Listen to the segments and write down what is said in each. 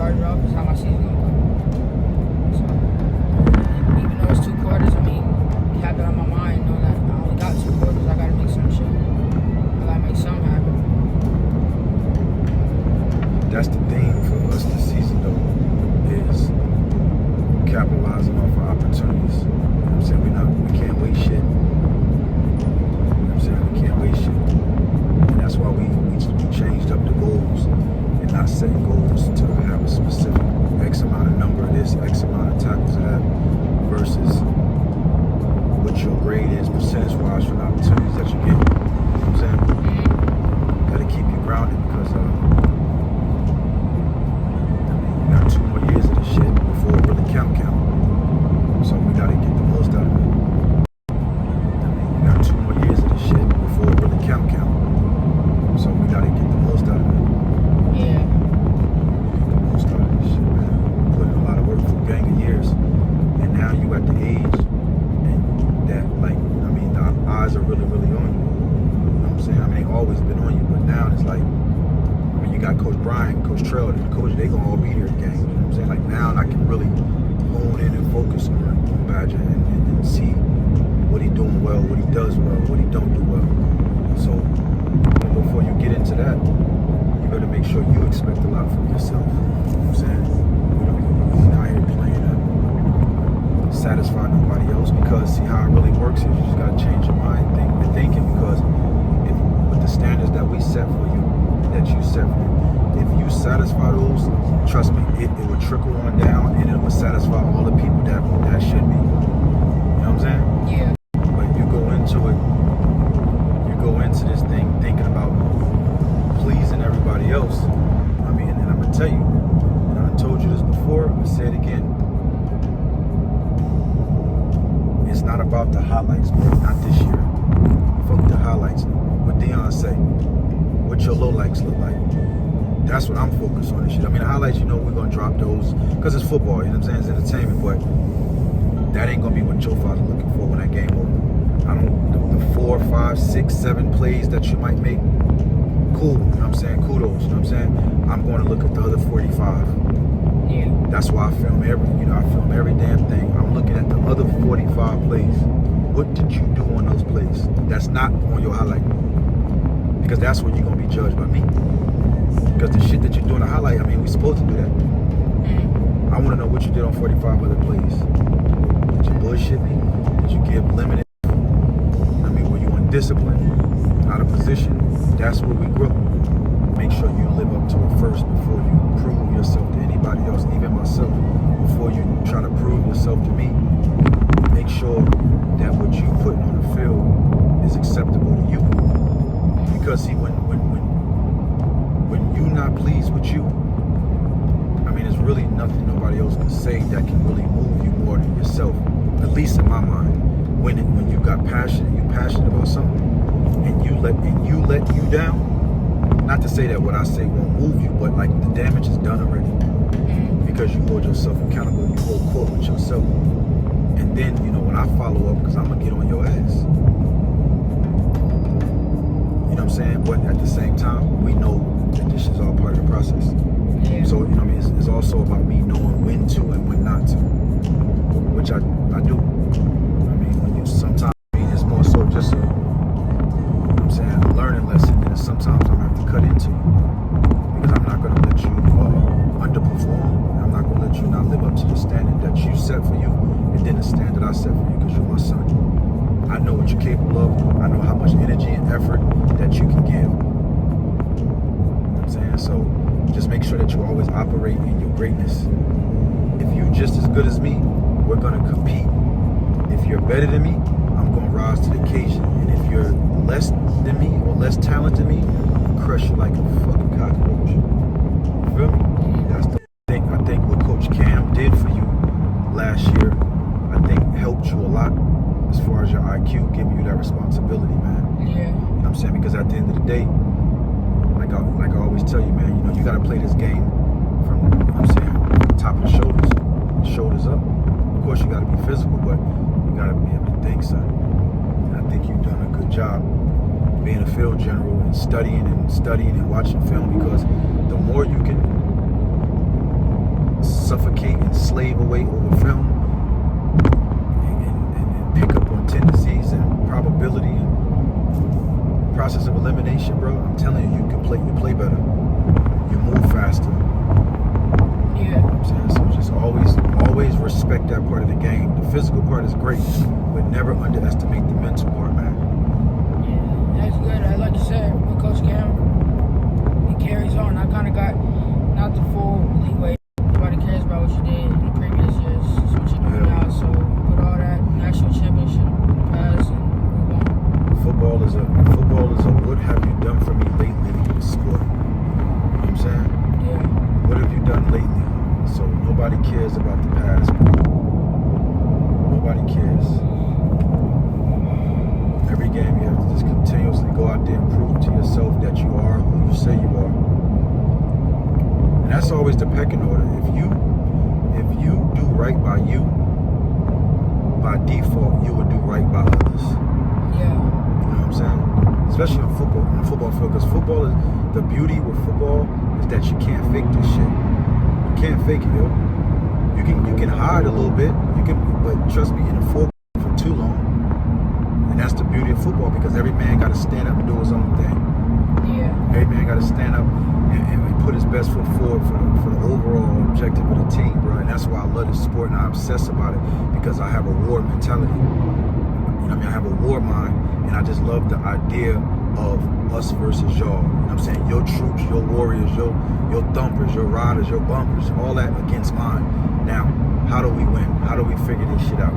started off is how my season gonna go. So, even though it's 2 quarters, I mean, you have that on my mind, know that I only got 2 quarters. I gotta make some shit. I gotta make something happen. That's the theme for us this season, though, is capitalizing off of opportunities. You know what I'm saying? We can't wait shit. You know what I'm saying? We can't wait shit. And that's why we changed up the goals and not setting goals to have a specific X amount of number of this, X amount of tackles of that, versus what your grade is percentage-wise for the opportunities that you get. You know what I'm saying? Got to keep you grounded because you got 2 more years of this shit before it really count. So we got to get the most out of it. You got 2 more years of this shit before it really count. So we got to get the most out of it. Yeah. Get the most out of this shit, man. Put in a lot of work for a gang of years. And now you at the age and that, like, I mean, the eyes are really, really on you. You know what I'm saying? I mean, they always been on you, but now it's like, I mean, you got Coach Brian, Coach Trell, and the coach, they gonna all be here at games. You know what I'm saying? Like, now I can really hone in and focus on Badger and see what he doing well, what he does well, what he don't do well. So before you get into that, you better make sure you expect a lot from yourself. You know what I'm saying? You're not here playing to satisfy nobody else, because see how it really works is you just gotta change your mind and thinking, because if with the standards that we set for you, that you set for you, if you satisfy those, trust me, it will trickle on down and it will satisfy all the people that should be. You know what I'm saying? Yeah. But you go into this thing thinking about pleasing everybody else. I mean, and I'm gonna tell you, and I told you this before, I say it again. It's not about the highlights, bro. Not this year. Fuck the highlights. What Deion say? What your lowlights look like? That's what I'm focused on this shit. I mean, the highlights, we're gonna drop those because it's football. You know what I'm saying? It's entertainment, but that ain't gonna be what your father's looking for when that game over. The 4, 5, 6, 7 plays that you might make, cool. You know what I'm saying? Kudos. You know what I'm saying? I'm going to look at the other 45. Yeah. That's why I film every damn thing. I'm looking at the other 45 plays. What did you do on those plays? That's not on your highlight. Because that's when you're going to be judged by me. Because the shit that you do in the highlight, I mean, we're supposed to do that. Mm-hmm. I want to know what you did on 45 other plays. Did you bullshit me? Did you give limited? I mean, were you undisciplined? Out of position? That's where we grow. Make sure you live up to it first before you prove yourself to anybody else, even myself. Before you try to prove yourself to me, make sure that what you put on the field is acceptable to you. Because see, when you're not pleased with you, I mean, there's really nothing nobody else can say that can really move you more than yourself. At least in my mind, when you got passion, you're passionate about something, and you let you down. Not to say that what I say won't move you, but like the damage is done already. Because you hold yourself accountable, you hold court with yourself. And then, when I follow up, because I'm going to get on your ass. You know what I'm saying? But at the same time, we know that this is all part of the process. Yeah. So, it's also about me knowing when to and when not to. Which I do. I mean, sometimes it's more so just a learning lesson, and sometimes I'm going to have to cut into you, because I'm not going to let you underperform. I'm not going to let you not live up to the standard that you set for you, and then the standard I set for you, because you're my son. I know what you're capable of. I know how much energy and effort that you can give. You know what I'm saying? So just make sure that you always operate in your greatness. If you're just as good as me, we're going to compete. If you're better than me, I'm going to rise to the occasion. And if you're less than me or less talented than me, I'm crush you like a fucking cockroach. You feel me? That's the thing. I think what Coach Cam did for you last year, I think helped you a lot as far as your IQ, giving you that responsibility, man. Yeah. You know what I'm saying? Because at the end of the day, like I always tell you, man, you got to play this game from, top of the shoulders up. Of course, you got to be physical, but you got to be able to think, son. And I think you've done a good job being a field general and studying and watching film, because the more you can suffocate and slave away over film and pick up on tendencies and probability and process of elimination, bro. I'm telling you, you play better. You move faster. Yeah. You know what I'm saying? So just always respect that part of the game. The physical part is great, but never underestimate the mental part, man. Yeah, that's good. Like you said, with Coach Cam, it carries on. I kind of got not the full leeway. Nobody cares about what you did in the previous years. It's what you're doing now. So put all that national championship in the past and move on. Football is a what have you done for me lately sport. You know what I'm saying? Yeah. What have you done lately? So nobody cares about the past. Nobody cares. Every game you have to just continuously go out there and prove to yourself that you are who you say you are. And that's always the pecking order. If you do right by you, by default you would do right by others. Yeah. You know what I'm saying? Especially in the football field, because football is the beauty with football is that you can't fake this shit. You can't fake it, yo. You can hide a little bit, but trust me, in the football for too long. And that's the beauty of football, because every man got to stand up and do his own thing. Yeah. Every man got to stand up and put his best foot forward for the overall objective of the team, bro. And that's why I love this sport and I obsess about it, because I have a war mentality. You know what I mean? I have a war mind, and I just love the idea of us versus y'all. You know what I'm saying? Your troops, your warriors, your thumpers, your riders, your bumpers, all that against mine. Now, how do we win? How do we figure this shit out?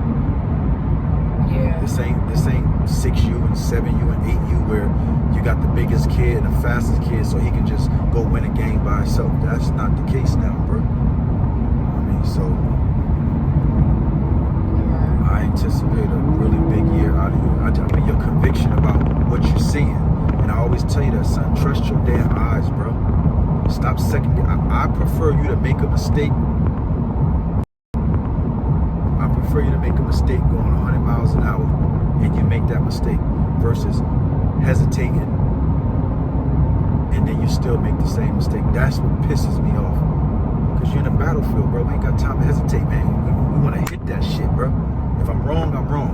Yeah. This ain't 6U and 7U and 8U where you got the biggest kid and the fastest kid so he can just go win a game by himself. That's not the case now, bro. I mean, so I anticipate a really big year out of you. I mean, your conviction about what you're seeing. And I always tell you that, son, trust your damn eyes, bro. Stop second. I prefer you to make a mistake. I prefer you to make a mistake going 100 miles an hour and you make that mistake versus hesitating and then you still make the same mistake. That's what pisses me off. Because you're in a battlefield, bro. We ain't got time to hesitate, man. We want to hit that shit, bro. If I'm wrong, I'm wrong.